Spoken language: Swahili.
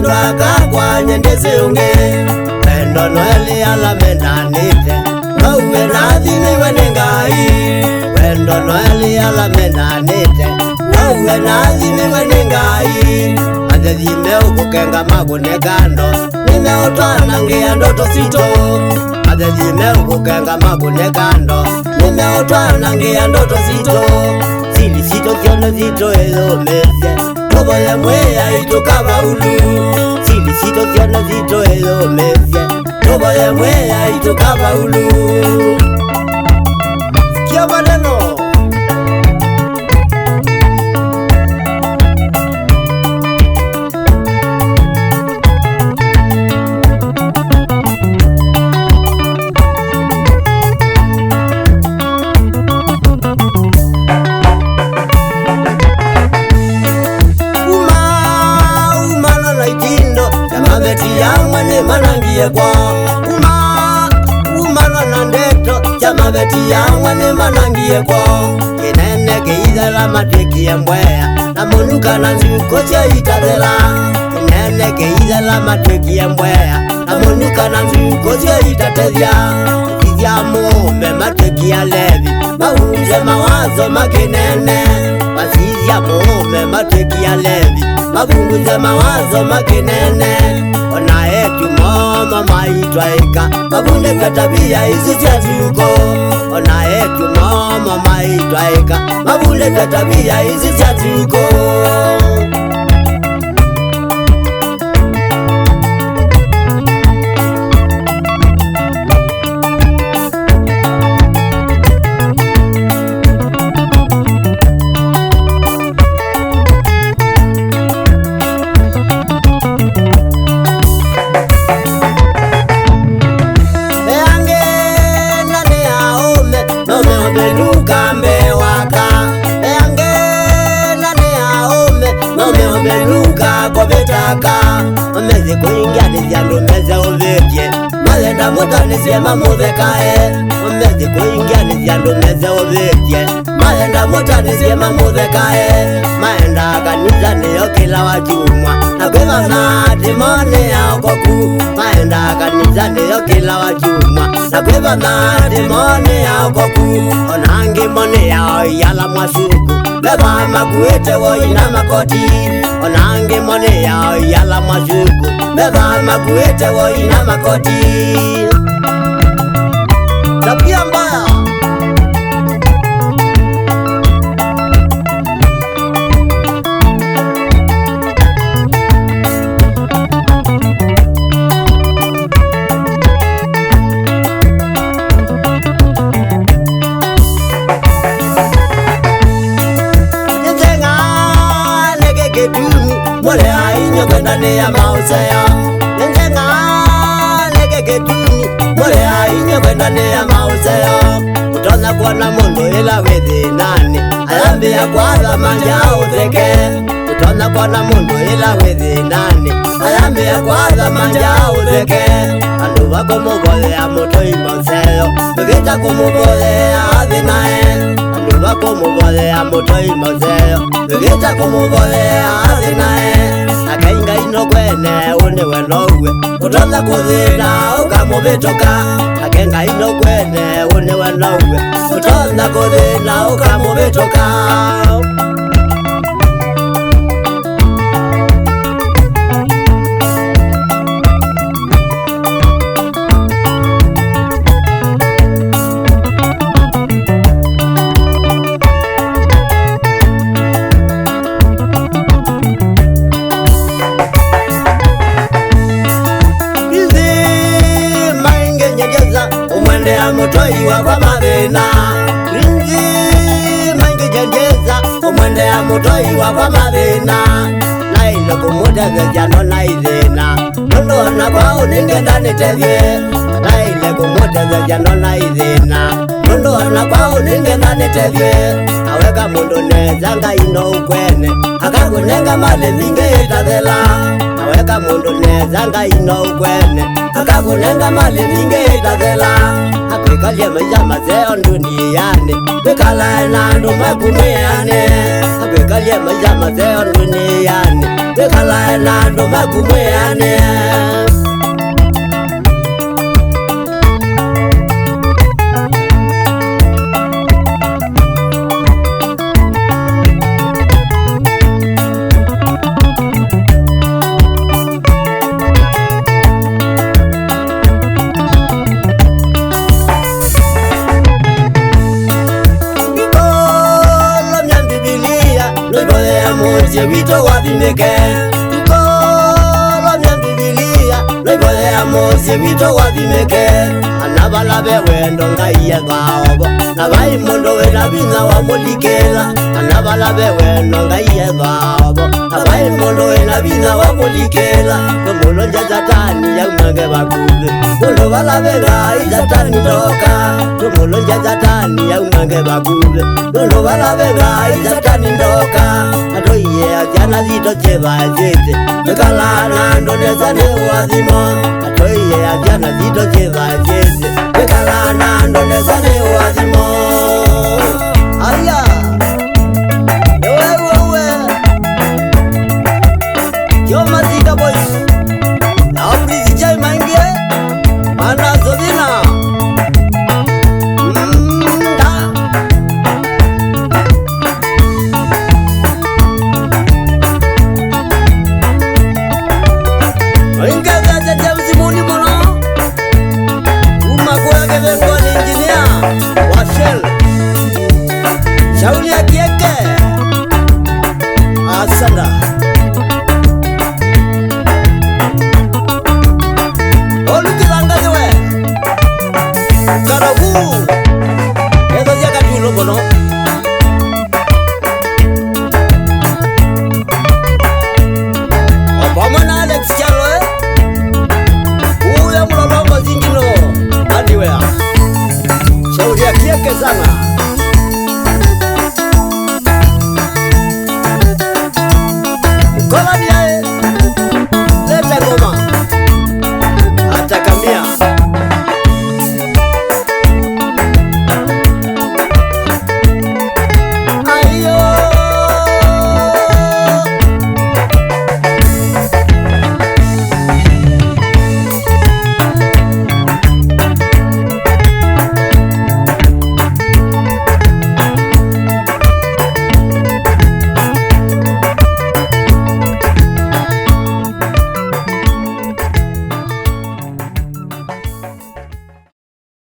wendwa kakwa nyendeze unge wendo noeli alamendanite nauwe nathimiwe ni Ngai wendo noeli alamendanite nauwe nathimiwe ni Ngai athethime ukukenga magune kando nimeutwanangia ndoto zito athethime ukukenga magune kando nimeutwanangia ndoto zito zili zito ziono zito elomeze toboye mweya itukabaulu zili zito ziono zito elomeze toboye mweya itukabaulu sikia maneno manangie kwa umano na ndeto chama beti yangwa ni manangie kwa kinene keidhala mateki ya mbwea na monuka na nzuko cia itadela kinene keidhala mateki ya mbwea na monuka na nzuko cia itatethia kithia mume mateki ya levi mahunje mawazo makinene wasizia mume mateki ya levi mahunje mawazo makinene ona etu mama maitwaika mabunde katabia hizi cia tuko ona etu mama maitwaika mabunde katabia hizi cia tuko omeze kuingia niziandu meze uvikie malenda mutanisie mamuthekae omeze kuingia niziandu meze uvikie malenda mutanisie mamuthekae maenda kanisa niyo kila wajumwa na kwivana timone ya okoku maenda kanisa niyo kila wajumwa na kwivana timone ya okoku onangi mone yao yala mwasuku beba makuete woina makoti onangi mone yao yala mwasuku beba makuete woina makoti tabia mbaya mole ainyo kwenda ne ya mausaya njenga leke ketuni mole ainyo kwenda ne ya mausaya utona kuona mundu ila wethi nani ayambia kwatha manja utheke utona kuona mundu ila wethi nani ayambia kwatha manja utheke andu bako mubolea mutoi mausaya bigita kumubolea athinae bako mubolea mutoi mausaya bigita kumubolea athinae akainga ino kwene une wenowe utotha kuthina ukamubitoka akenga ino kwene une wenowe utotha kuthina ukamubitoka mutoi wa kwa mathina ringi maingi jengeza umwendea mutoi wa kwa mathina na ilo kumutetheria no na ithina nondona kwao ningenda nitethie na ile kumutetheria no na ithina nondona kwao ningenda nitethie aweka mundu neza Ngai no ukwene akakunenga mali mingi itathela naweka mundu neza ngai no ukwene akakunenga mali mingi itathela akwikalia maisha mazeo nduniani wikala na andu makumwiane akwikalia maisha mazeo nduniani wikala na andu makumwiane wito wathimike tukolomya Bibilia noibolea Mose wito wathimike anabalabe wendo ngai ethaobo na bai mundu wina binya wamulikila anabalabe wendo ngai ethaobo na bai mundu wina binya wamulikila tumulonja Satani yaumange bakule mundu balabe ngai Satani ndoka tumulonja Satani yaumange bakule mundu balabe ngai Satani ndoka atoiye atyana zito chevazete mekalana ndonezane wazimo atoiye atyana zito chevazete mekalana ndonezane wazimo aya ewewewe kyomazika boys naurizi chai mange manazovina Shauli ya kieke asanda olukilangaliwe karagu ezo yakatulo bono opamana